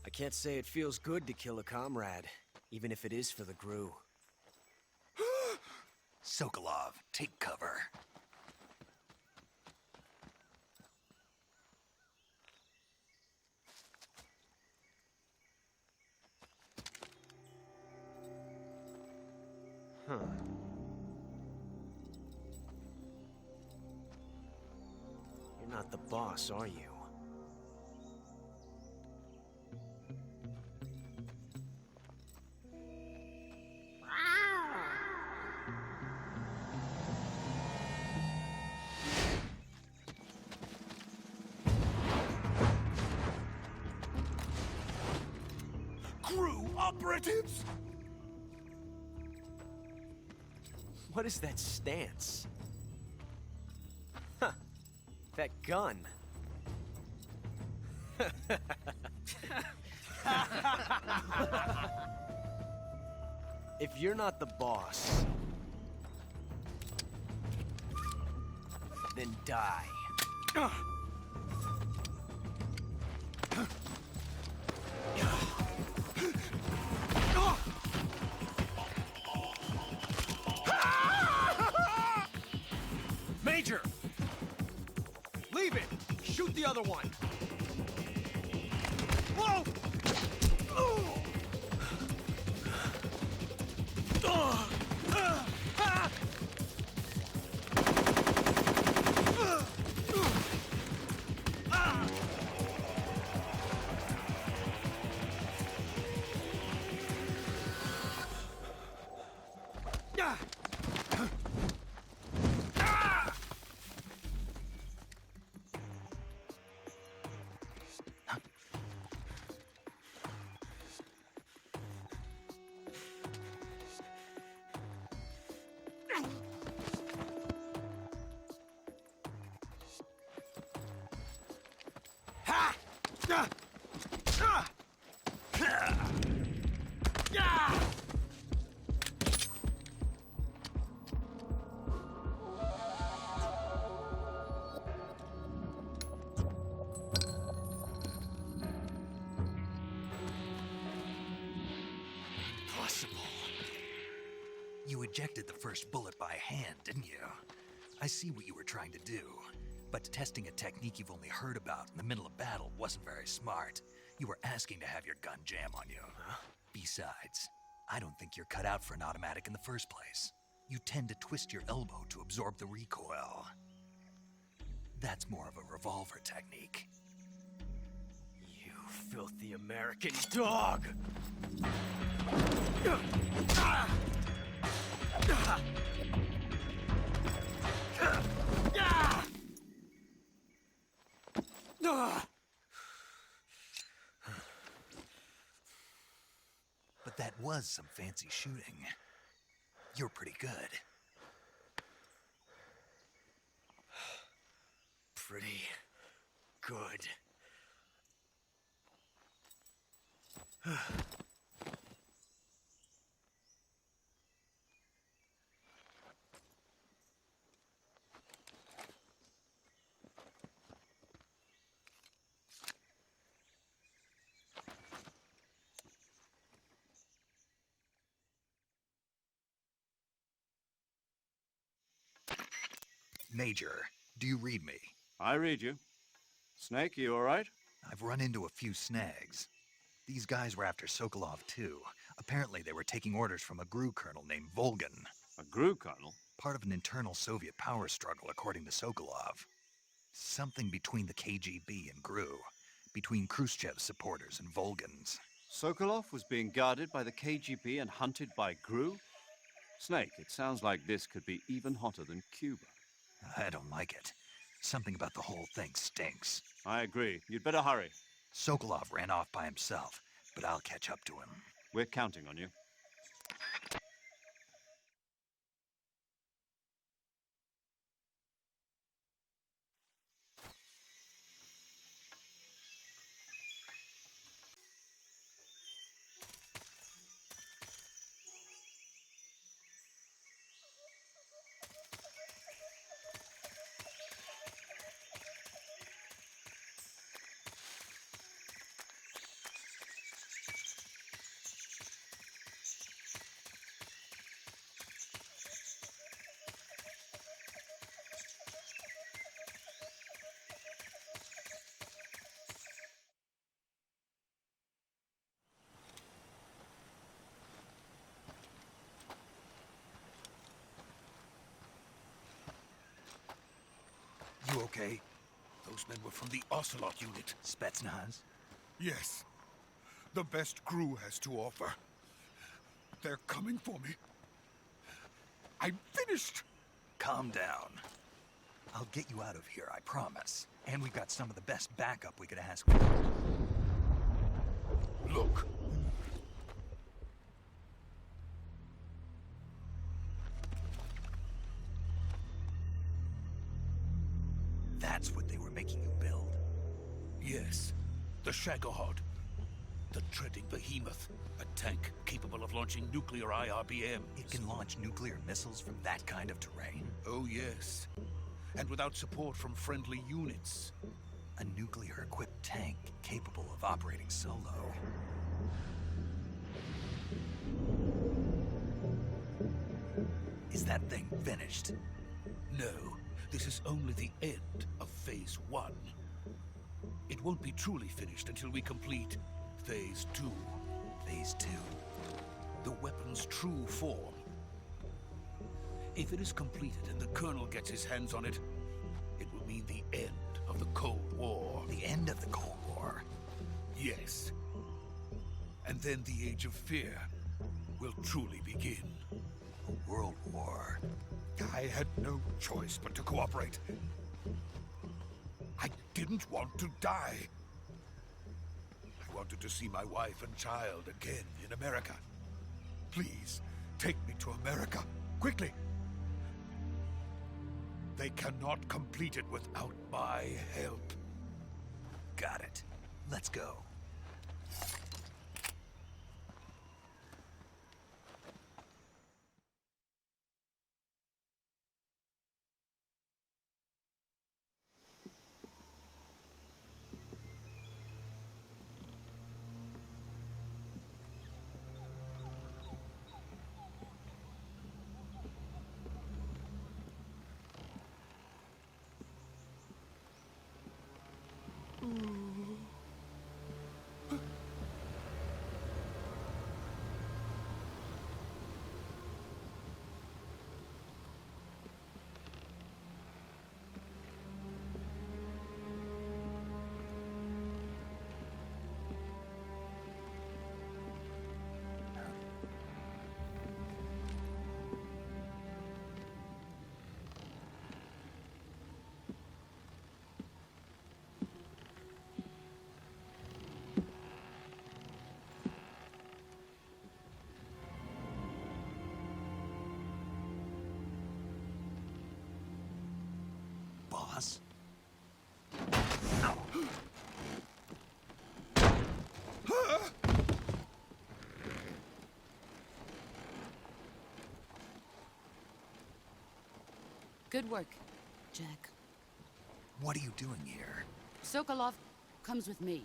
I can't say it feels good to kill a comrade, even if it is for the GRU. Sokolov, take cover. Huh. You're not the boss, are you? GRU operatives! What is that stance? Huh. That gun. If you're not the boss, then die. Major! Leave it! Shoot the other one! Whoa! Impossible. You ejected the first bullet by hand, didn't you? I see what you were trying to do. But testing a technique you've only heard about in the middle of battle wasn't very smart. You were asking to have your gun jam on you. Besides, I don't think you're cut out for an automatic in the first place. You tend to twist your elbow to absorb the recoil. That's more of a revolver technique. You filthy American dog! But that was some fancy shooting. You're pretty good. Pretty good. Major, do you read me? I read you. Snake, you all right? I've run into a few snags. These guys were after Sokolov too. Apparently they were taking orders from a GRU colonel named Volgan. A GRU colonel? Part of an internal Soviet power struggle, according to Sokolov. Something between the KGB and GRU. Between Khrushchev's supporters and Volgan's. Sokolov was being guarded by the KGB and hunted by GRU? Snake, it sounds like this could be even hotter than Cuba. I don't like it. Something about the whole thing stinks. I agree. You'd better hurry. Sokolov ran off by himself, but I'll catch up to him. We're counting on you. You okay? Those men were from the Ocelot unit. Spetsnaz? Yes. The best GRU has to offer. They're coming for me. I'm finished! Calm down. I'll get you out of here, I promise. And we've got some of the best backup we could ask for. Look. That's what they were making you build? Yes. The Shagohod. The treading behemoth. A tank capable of launching nuclear IRBMs. It can launch nuclear missiles from that kind of terrain? Oh, yes. And without support from friendly units. A nuclear-equipped tank capable of operating solo. Is that thing finished? No. This is only the end of Phase 1. It won't be truly finished until we complete Phase 2. Phase 2? The weapon's true form. If it is completed and the Colonel gets his hands on it, it will mean the end of the Cold War. The end of the Cold War? Yes. And then the Age of Fear will truly begin. A world war? I had no choice but to cooperate. I didn't want to die. I wanted to see my wife and child again in America. Please, take me to America, quickly. They cannot complete it without my help. Got it. Let's go. boss. Good work, Jack. What are you doing here? Sokolov comes with me.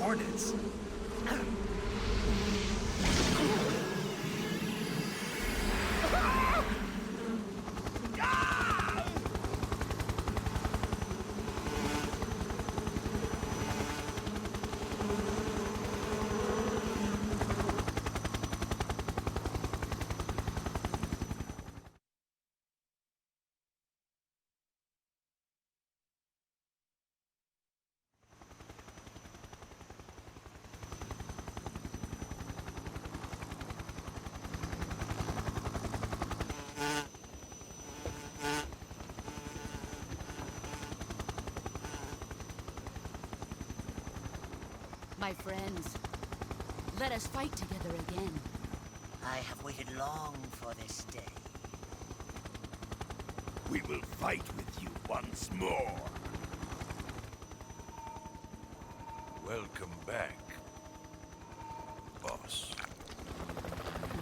Hornets? My friends, let us fight together again. I have waited long for this day. We will fight with you once more. Welcome back, boss.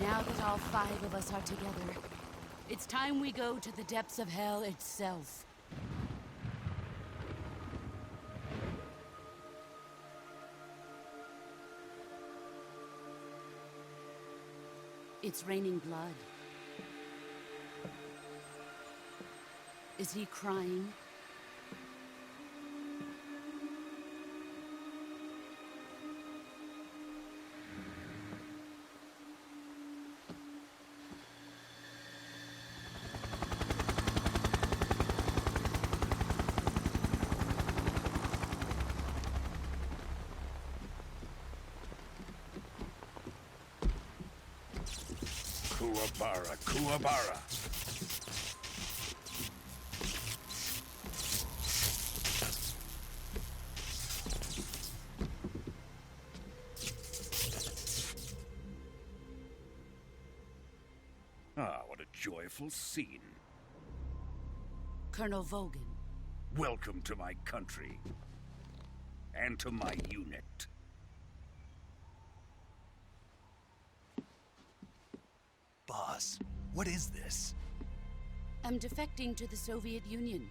Now that all 5 of us are together, it's time we go to the depths of hell itself. It's raining blood. Is he crying? Kuwabara, Kuwabara. Ah, what a joyful scene. Colonel Vogan. Welcome to my country. And to my unit. Boss, what is this? I'm defecting to the Soviet Union.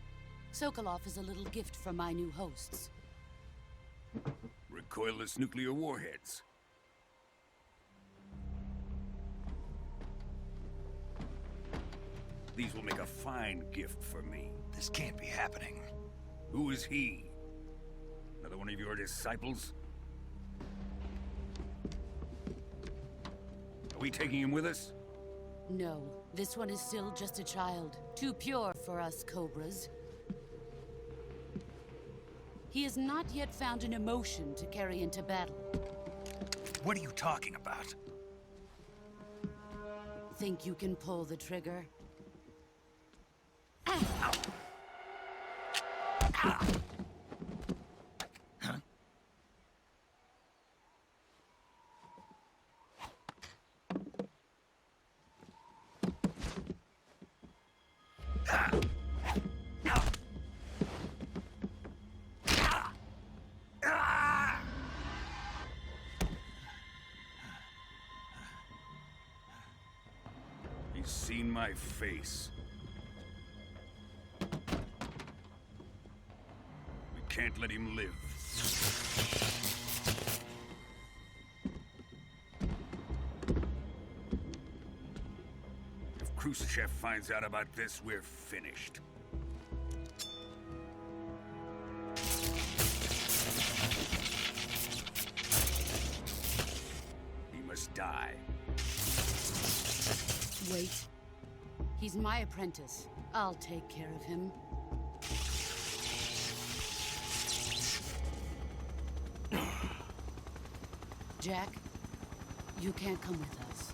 Sokolov is a little gift from my new hosts. Recoilless nuclear warheads. These will make a fine gift for me. This can't be happening. Who is he? Another one of your disciples? Are we taking him with us? No, this one is still just a child. Too pure for us Cobras. He has not yet found an emotion to carry into battle. What are you talking about? Think you can pull the trigger? He's seen my face. We can't let him live. If Khrushchev finds out about this, we're finished. He must die. Wait. He's my apprentice. I'll take care of him. Jack, you can't come with us.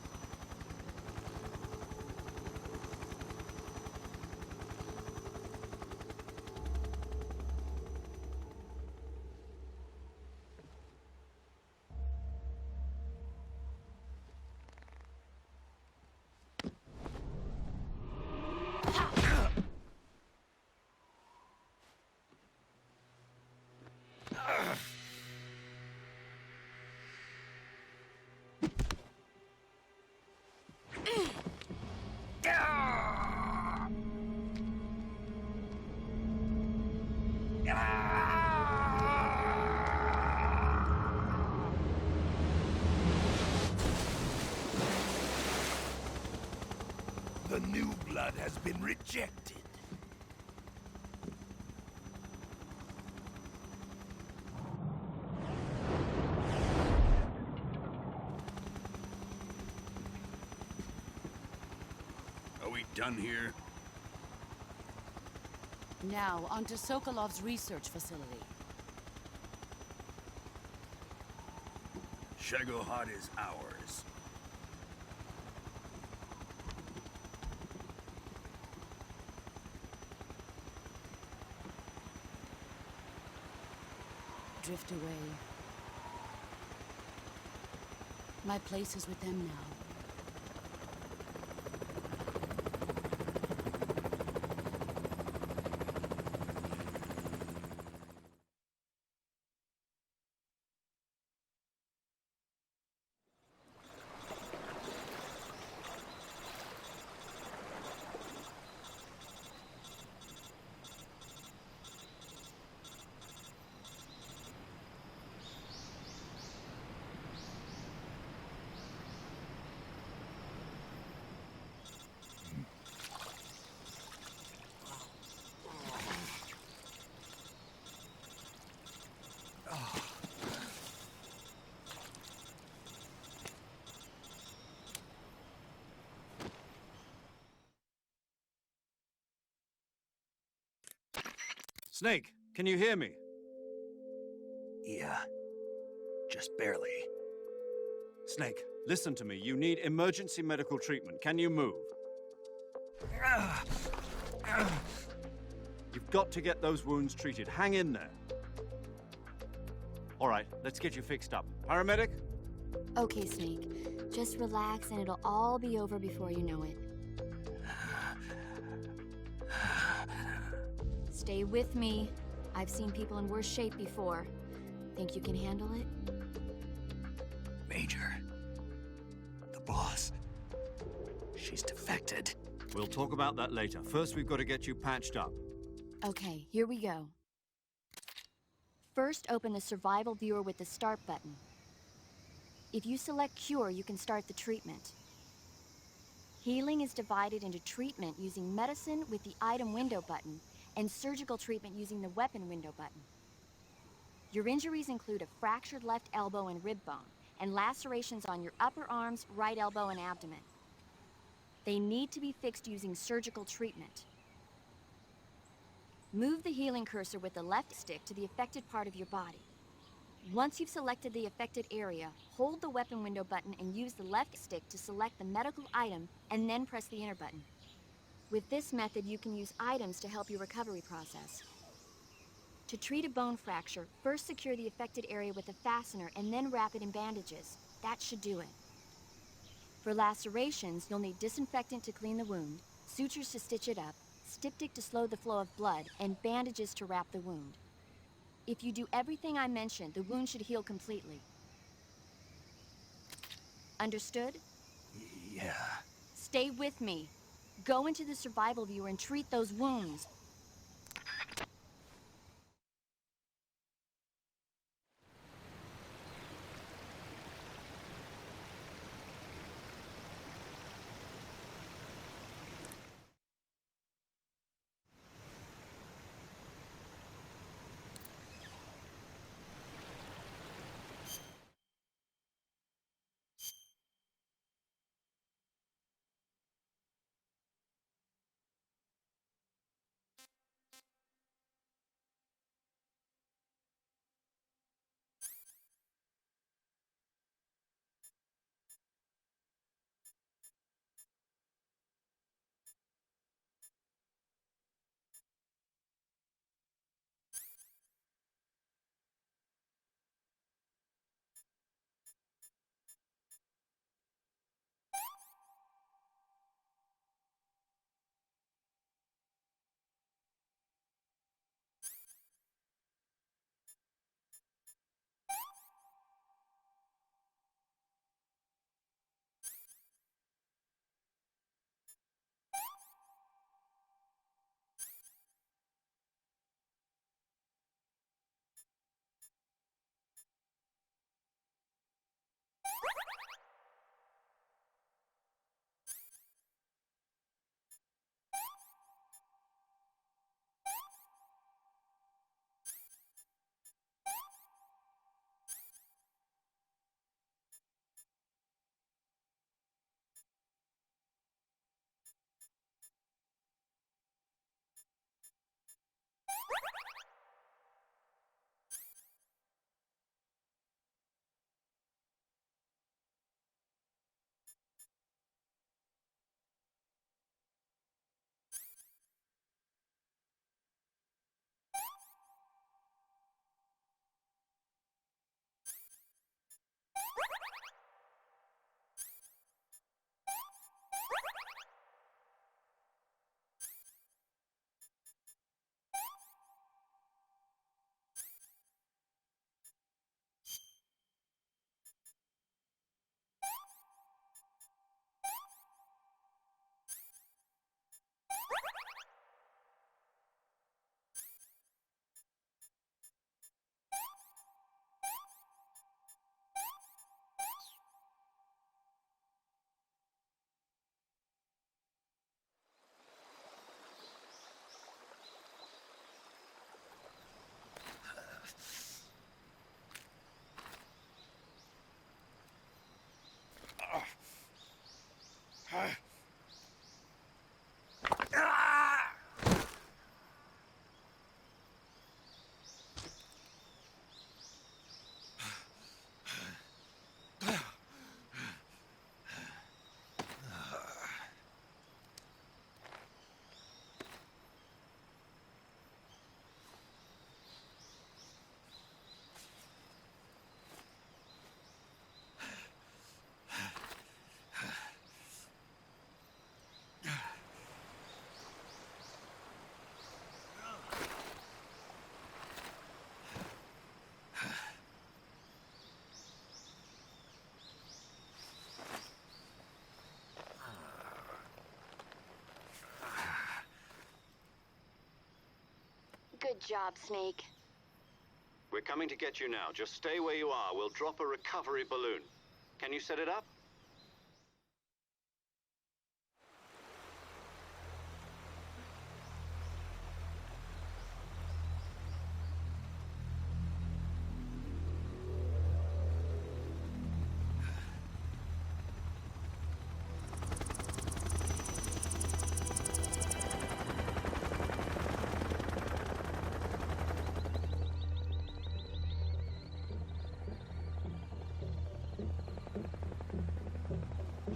The new blood has been rejected. Are we done here? Now, onto Sokolov's research facility. Shagohod is ours. Drift away. My place is with them now. Snake, can you hear me? Yeah. Just barely. Snake, listen to me. You need emergency medical treatment. Can you move? You've got to get those wounds treated. Hang in there. All right, let's get you fixed up. Paramedic? Okay, Snake. Just relax and it'll all be over before you know it. Stay with me. I've seen people in worse shape before. Think you can handle it? Major. The boss. She's defected. We'll talk about that later. First, we've got to get you patched up. Okay, here we go. First, open the survival viewer with the start button. If you select cure, you can start the treatment. Healing is divided into treatment using medicine with the item window button and surgical treatment using the weapon window button. Your injuries include a fractured left elbow and rib bone, and lacerations on your upper arms, right elbow, and abdomen. They need to be fixed using surgical treatment. Move the healing cursor with the left stick to the affected part of your body. Once you've selected the affected area, hold the weapon window button and use the left stick to select the medical item, and then press the enter button. With this method, you can use items to help your recovery process. To treat a bone fracture, first secure the affected area with a fastener and then wrap it in bandages. That should do it. For lacerations, you'll need disinfectant to clean the wound, sutures to stitch it up, styptic to slow the flow of blood, and bandages to wrap the wound. If you do everything I mentioned, the wound should heal completely. Understood? Yeah. Stay with me. Go into the survival viewer and treat those wounds. Good job, Snake. We're coming to get you now. Just stay where you are. We'll drop a recovery balloon. Can you set it up?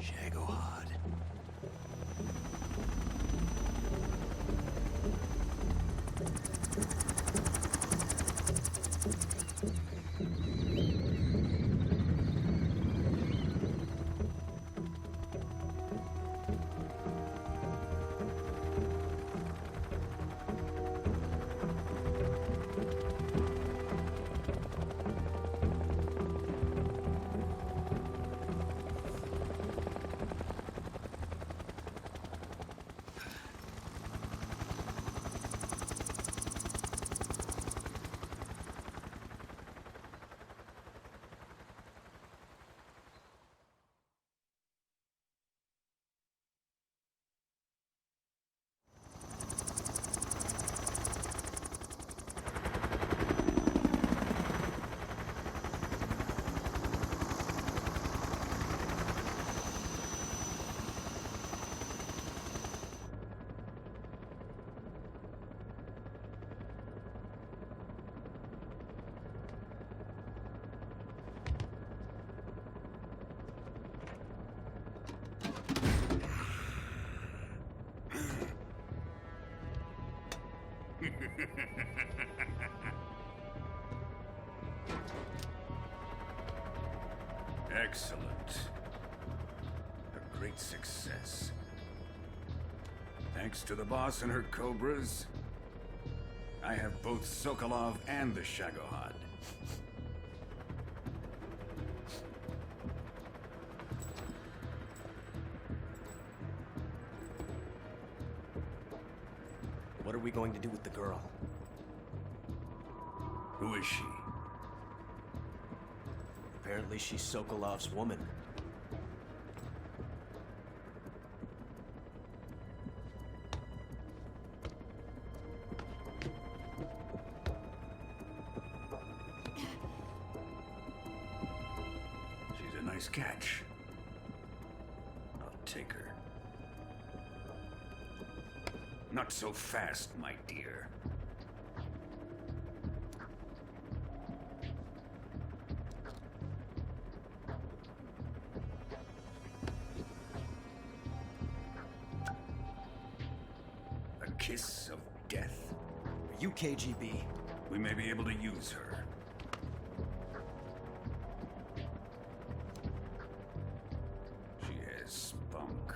Shagohod. Excellent. A great success. Thanks to the boss and her cobras, I have both Sokolov and the Shagohod. What are we going to do with the girl? Who is she? Apparently she's Sokolov's woman. She's a nice catch. I'll take her. Not so fast, my dear. A kiss of death. Are you KGB? We may be able to use her. She has spunk.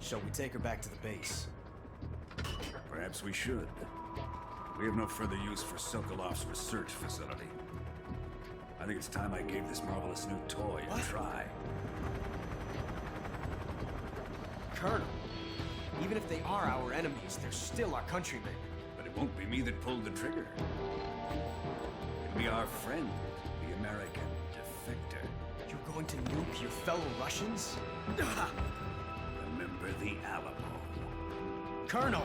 Shall we take her back to the base? Perhaps we should. We have no further use for Sokolov's research facility. I think it's time I gave this marvelous new toy a try. Colonel, even if they are our enemies, they're still our countrymen. But it won't be me that pulled the trigger. It'll be our friend, the American defector. You're going to nuke your fellow Russians? Remember the Alamo. Colonel!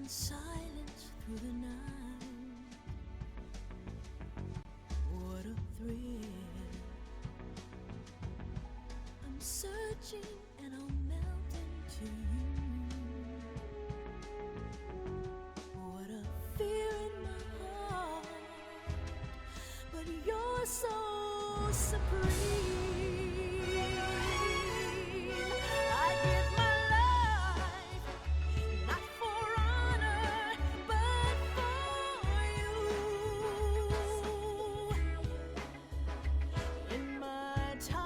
in silence through the night. What a thrill. I'm searching and I'll melt into you. What a fear in my heart, but you're so supreme. I give my life, not for honor, but for you. In my time,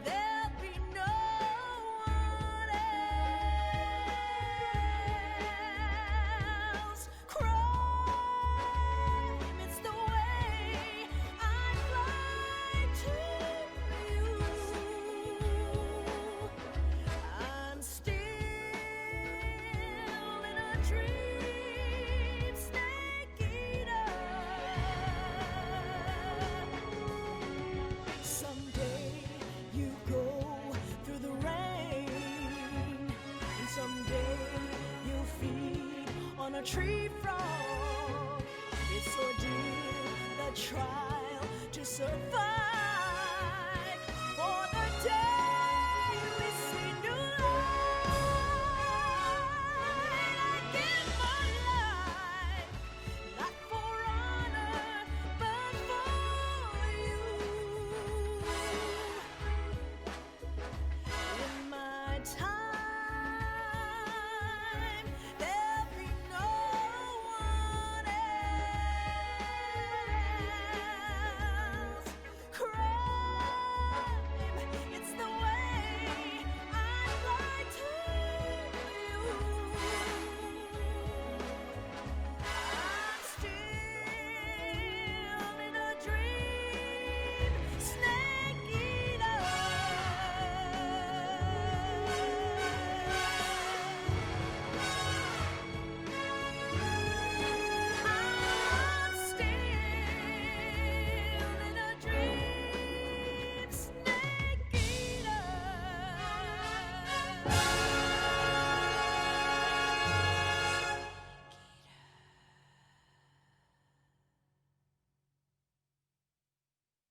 there'll be no one else. Crime, it's the way I fly to you. I'm still in a dream, snake eater. Someday you go through the rain, and someday you'll feed on a tree frog. It's ordeal, the trial to survive.